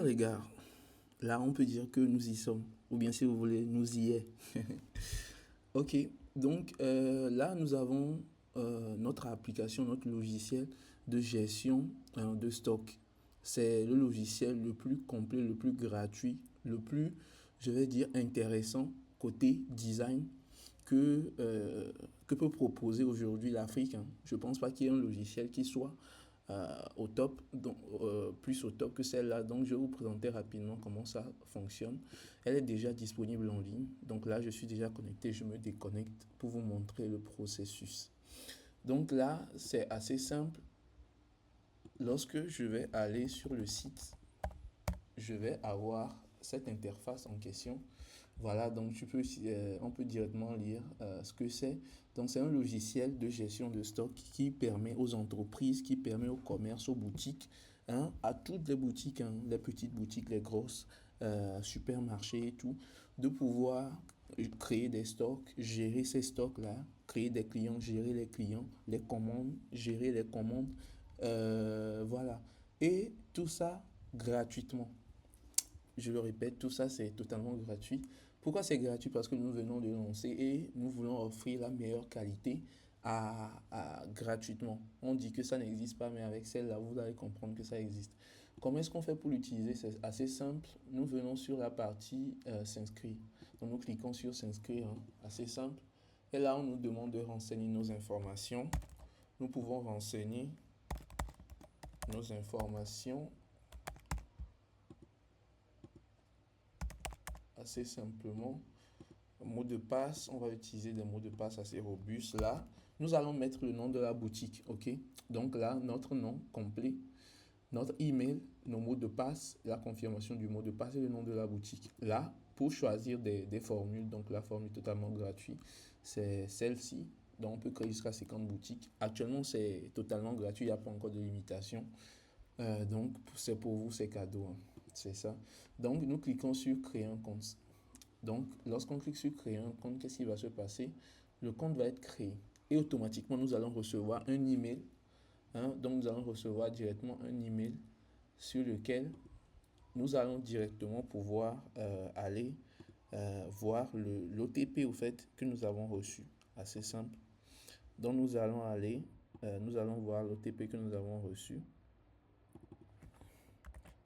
les gars, là on peut dire que nous y sommes, ou bien si vous voulez, nous y est. Ok, donc là nous avons notre application, notre logiciel de gestion de stock. C'est le logiciel le plus complet, le plus gratuit, le plus, je vais dire, intéressant côté design que peut proposer aujourd'hui l'Afrique, hein. Je ne pense pas qu'il y ait un logiciel qui soit au top, donc, plus au top que celle-là. Donc, je vais vous présenter rapidement comment ça fonctionne. Elle est déjà disponible en ligne. Donc là, je suis déjà connecté. Je me déconnecte pour vous montrer le processus. Donc là, c'est assez simple. Lorsque je vais aller sur le site, je vais avoir cette interface en question. Voilà, donc on peut directement lire ce que c'est. Donc c'est un logiciel de gestion de stock qui permet aux entreprises, qui permet aux commerces, aux boutiques, hein, à toutes les boutiques, hein, les petites boutiques, les grosses, supermarchés et tout, de pouvoir créer des stocks, gérer ces stocks-là, créer des clients, gérer les clients, les commandes, gérer les commandes, voilà. Et tout ça gratuitement. Je le répète, tout ça c'est totalement gratuit. Pourquoi c'est gratuit? Parce que nous venons de lancer et nous voulons offrir la meilleure qualité gratuitement. On dit que ça n'existe pas, mais avec celle-là, vous allez comprendre que ça existe. Comment est-ce qu'on fait pour l'utiliser? C'est assez simple. Nous venons sur la partie s'inscrire. Donc nous cliquons sur s'inscrire, hein, assez simple. Et là, on nous demande de renseigner nos informations. Nous pouvons renseigner nos informations assez simplement. Mot de passe, on va utiliser des mots de passe assez robustes. Là, nous allons mettre le nom de la boutique, ok? Donc là, notre nom complet, notre email, nos mots de passe, la confirmation du mot de passe et le nom de la boutique. Là, pour choisir des formules, donc la formule totalement gratuite, c'est celle-ci. Donc on peut créer jusqu'à 50 boutiques. Actuellement, c'est totalement gratuit, il n'y a pas encore de limitation. Donc c'est pour vous, c'est cadeau, hein. C'est ça. Donc nous cliquons sur créer un compte. Donc, lorsqu'on clique sur créer un compte, qu'est-ce qui va se passer? Le compte va être créé et automatiquement, nous allons recevoir un email, hein. Donc, nous allons recevoir directement un email sur lequel nous allons directement pouvoir aller voir l'OTP au fait que nous avons reçu. Assez simple. Donc, nous allons voir l'OTP que nous avons reçu.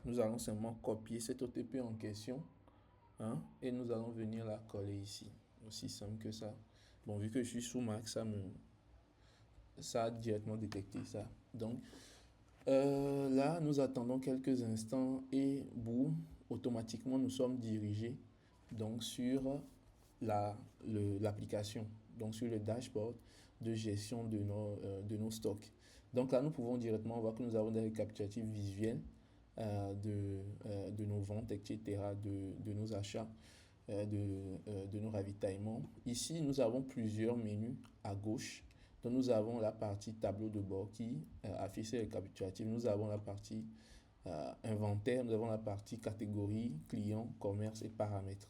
Nous allons seulement copier cet OTP en question, hein, et nous allons venir la coller ici. Aussi simple que ça. Bon, vu que je suis sous Mac, ça a directement détecté ça. Donc, là, nous attendons quelques instants et boum, automatiquement, nous sommes dirigés donc sur l'application, donc sur le dashboard de gestion de nos stocks. Donc là, nous pouvons directement voir que nous avons des récapitulatifs visuels de nos ventes, etc., de nos achats, de nos ravitaillements. Ici, nous avons plusieurs menus à gauche. Donc, nous avons la partie tableau de bord qui affiche les récapitulatifs. Nous avons la partie inventaire, nous avons la partie catégorie, client, commerce et paramètres.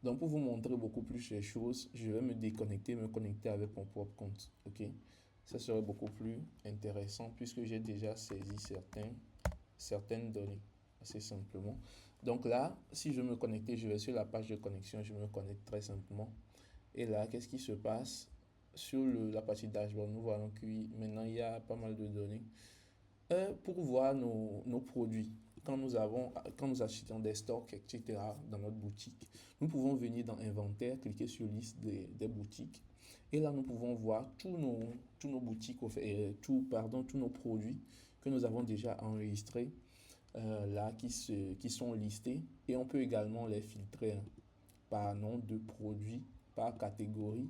Donc, pour vous montrer beaucoup plus les choses, je vais me connecter avec mon propre compte. Ok, ça serait beaucoup plus intéressant puisque j'ai déjà saisi certaines données, assez simplement. Donc là, si je me connecte, je vais sur la page de connexion, je me connecte très simplement. Et là, qu'est-ce qui se passe? Sur la partie dashboard, nous voyons que maintenant, il y a pas mal de données. Pour voir nos produits, quand nous achetons des stocks, etc., dans notre boutique, nous pouvons venir dans inventaire, cliquer sur liste des boutiques. Et là, nous pouvons voir tous nos boutiques, tous nos produits que nous avons déjà enregistrés, là, qui sont listés. Et on peut également les filtrer, hein, par nom de produit, par catégorie,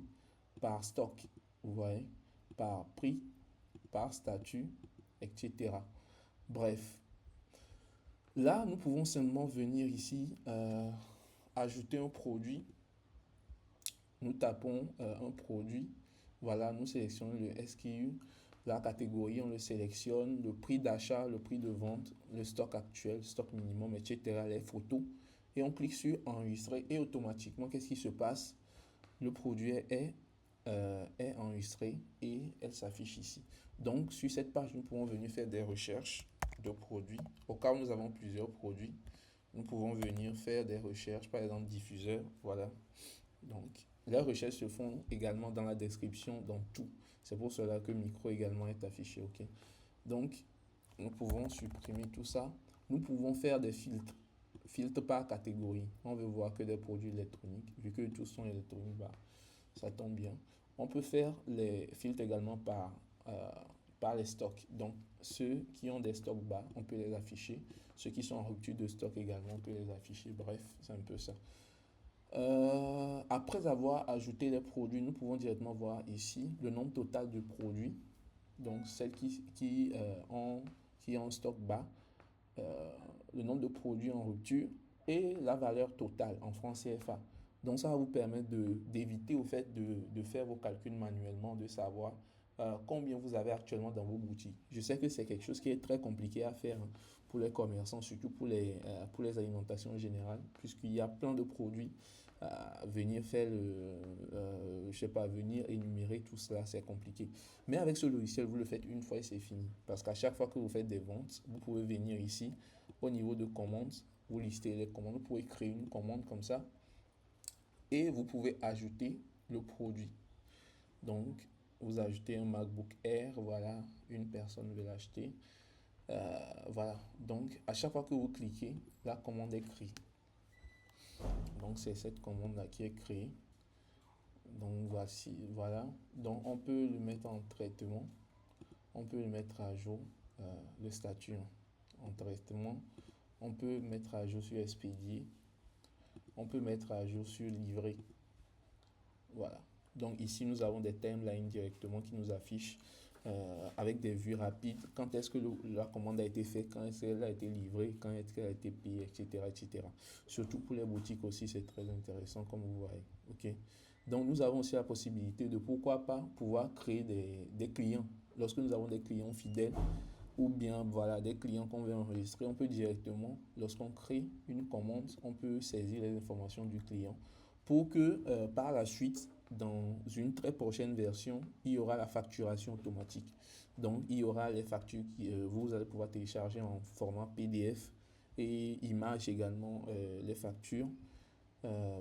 par stock, vous voyez, par prix, par statut, etc. Bref, là, nous pouvons simplement venir ici, ajouter un produit. Nous tapons un produit. Voilà, nous sélectionnons le SKU, la catégorie, on le sélectionne, le prix d'achat, le prix de vente, le stock actuel, stock minimum, etc., les photos. Et on clique sur enregistrer et automatiquement, qu'est-ce qui se passe? Le produit est enregistré et elle s'affiche ici. Donc, sur cette page, nous pouvons venir faire des recherches de produits. Au cas où nous avons plusieurs produits, Nous pouvons venir faire des recherches, par exemple diffuseur, voilà. Donc, les recherches se font également dans la description, dans tout. C'est pour cela que micro également est affiché, ok. Donc, nous pouvons supprimer tout ça. Nous pouvons faire des filtres. Filtres par catégorie. On veut voir que des produits électroniques. Vu que tous sont électroniques, bah, ça tombe bien. On peut faire les filtres également par les stocks. Donc, ceux qui ont des stocks bas, on peut les afficher. Ceux qui sont en rupture de stock également, on peut les afficher. Bref, c'est un peu ça. Après avoir ajouté les produits, nous pouvons directement voir ici le nombre total de produits. Donc, celles qui ont un stock bas, le nombre de produits en rupture et la valeur totale en francs CFA. Donc, ça va vous permettre d'éviter au fait de faire vos calculs manuellement, de savoir combien vous avez actuellement dans vos boutiques. Je sais que c'est quelque chose qui est très compliqué à faire, hein, pour les commerçants, surtout pour les alimentations générales, puisqu'il y a plein de produits. Venir faire je sais pas, venir énumérer tout cela, c'est compliqué. Mais avec ce logiciel, vous le faites une fois et c'est fini. Parce qu'à chaque fois que vous faites des ventes, vous pouvez venir ici, au niveau de commandes, vous listez les commandes, vous pouvez créer une commande comme ça et vous pouvez ajouter le produit. Donc, vous ajoutez un MacBook Air, voilà, une personne veut l'acheter. Voilà, donc à chaque fois que vous cliquez, la commande est créée. Donc, c'est cette commande-là qui est créée. Donc, voici, voilà. Donc, on peut le mettre en traitement. On peut le mettre à jour, le statut, hein, en traitement. On peut mettre à jour sur expédié. On peut mettre à jour sur livré. Voilà. Donc ici, nous avons des timelines directement qui nous affichent avec des vues rapides. Quand est-ce que la commande a été faite, quand est-ce qu'elle a été livrée, quand est-ce qu'elle a été payée, etc., etc. Surtout pour les boutiques aussi, c'est très intéressant comme vous voyez. Ok. Donc nous avons aussi la possibilité de, pourquoi pas, pouvoir créer des clients. Lorsque nous avons des clients fidèles ou bien voilà, des clients qu'on veut enregistrer, on peut directement, lorsqu'on crée une commande, on peut saisir les informations du client pour que par la suite, dans une très prochaine version, il y aura la facturation automatique. Donc, il y aura les factures que vous allez pouvoir télécharger en format PDF et images également, les factures.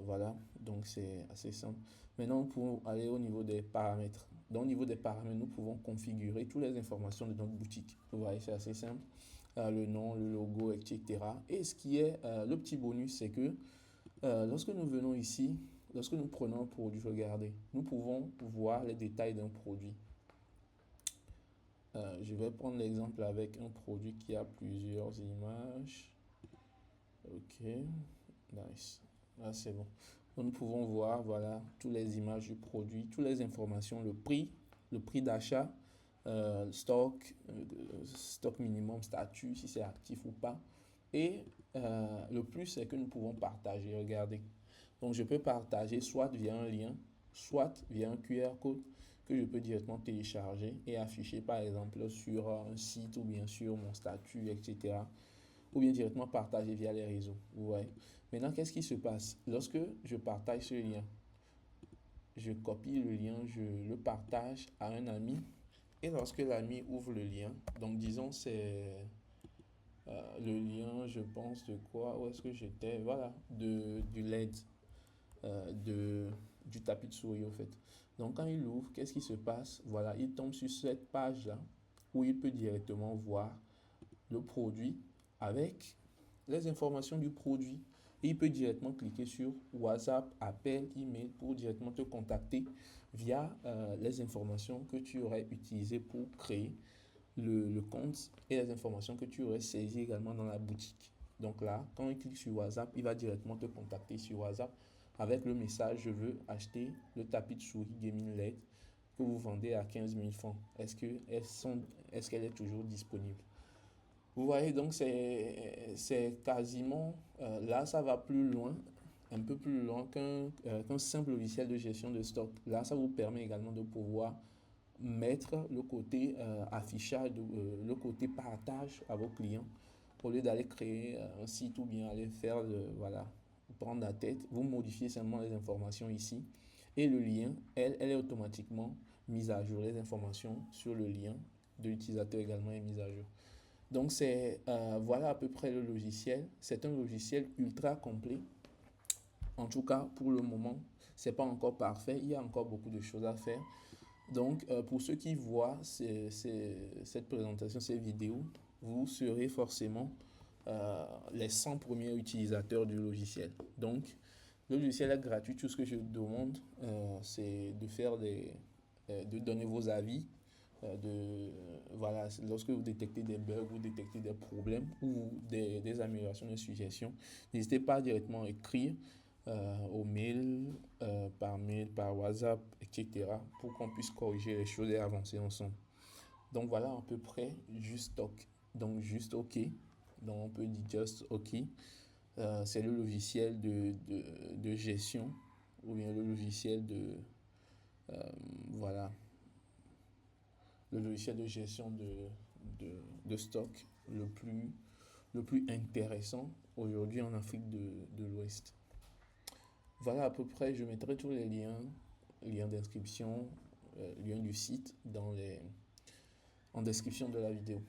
Voilà, donc c'est assez simple. Maintenant, pour aller au niveau des paramètres. Donc, au niveau des paramètres, nous pouvons configurer toutes les informations de notre boutique. Vous voyez, c'est assez simple. Le nom, le logo, etc. Et ce qui est le petit bonus, c'est que lorsque nous venons ici, lorsque nous prenons un produit, regardez, nous pouvons voir les détails d'un produit. Je vais prendre l'exemple avec un produit qui a plusieurs images. Ok, nice. Là, c'est bon. Donc, nous pouvons voir, voilà, toutes les images du produit, toutes les informations, le prix d'achat, stock, stock minimum, statut, si c'est actif ou pas. Et le plus, c'est que nous pouvons partager. Regardez. Donc, je peux partager soit via un lien, soit via un QR code que je peux directement télécharger et afficher, par exemple, sur un site ou bien sur mon statut, etc. Ou bien directement partager via les réseaux. Vous voyez. Maintenant, qu'est-ce qui se passe? Lorsque je partage ce lien, je copie le lien, je le partage à un ami. Et lorsque l'ami ouvre le lien, donc disons c'est le lien, je pense, de quoi? Où est-ce que j'étais? Voilà, du LED, du tapis de souris, au fait. Donc, quand il ouvre, qu'est-ce qui se passe? Voilà, il tombe sur cette page-là où il peut directement voir le produit avec les informations du produit. Et il peut directement cliquer sur WhatsApp, appel, email pour directement te contacter via les informations que tu aurais utilisées pour créer le compte et les informations que tu aurais saisies également dans la boutique. Donc là, quand il clique sur WhatsApp, il va directement te contacter sur WhatsApp avec le message: je veux acheter le tapis de souris Gaming LED que vous vendez à 15 000 francs. Est-ce qu'elle est toujours disponible? Vous voyez, donc c'est quasiment, là ça va plus loin, un peu plus loin qu'un simple logiciel de gestion de stock. Là, ça vous permet également de pouvoir mettre le côté affichage, le côté partage à vos clients. Au lieu d'aller créer un site ou bien aller faire, voilà, prendre la tête, vous modifiez seulement les informations ici. Et le lien, elle est automatiquement mise à jour. Les informations sur le lien de l'utilisateur également est mise à jour. Donc, voilà à peu près le logiciel. C'est un logiciel ultra complet. En tout cas, pour le moment, c'est pas encore parfait. Il y a encore beaucoup de choses à faire. Donc, pour ceux qui voient cette présentation, ces vidéos, vous serez forcément les 100 premiers utilisateurs du logiciel. Donc, le logiciel est gratuit. Tout ce que je demande, c'est de donner vos avis. Voilà, lorsque vous détectez des bugs, vous détectez des problèmes ou des améliorations, des suggestions, n'hésitez pas directement à écrire au mail, par WhatsApp, etc. pour qu'on puisse corriger les choses et avancer ensemble. Donc voilà à peu près Just Talk. Donc juste OK. Donc on peut dire Just OK. C'est le logiciel de gestion ou bien le logiciel euh, voilà, le logiciel de gestion de stock le plus intéressant aujourd'hui en Afrique de l'Ouest. Voilà à peu près, je mettrai tous les liens d'inscription, liens du site en description de la vidéo.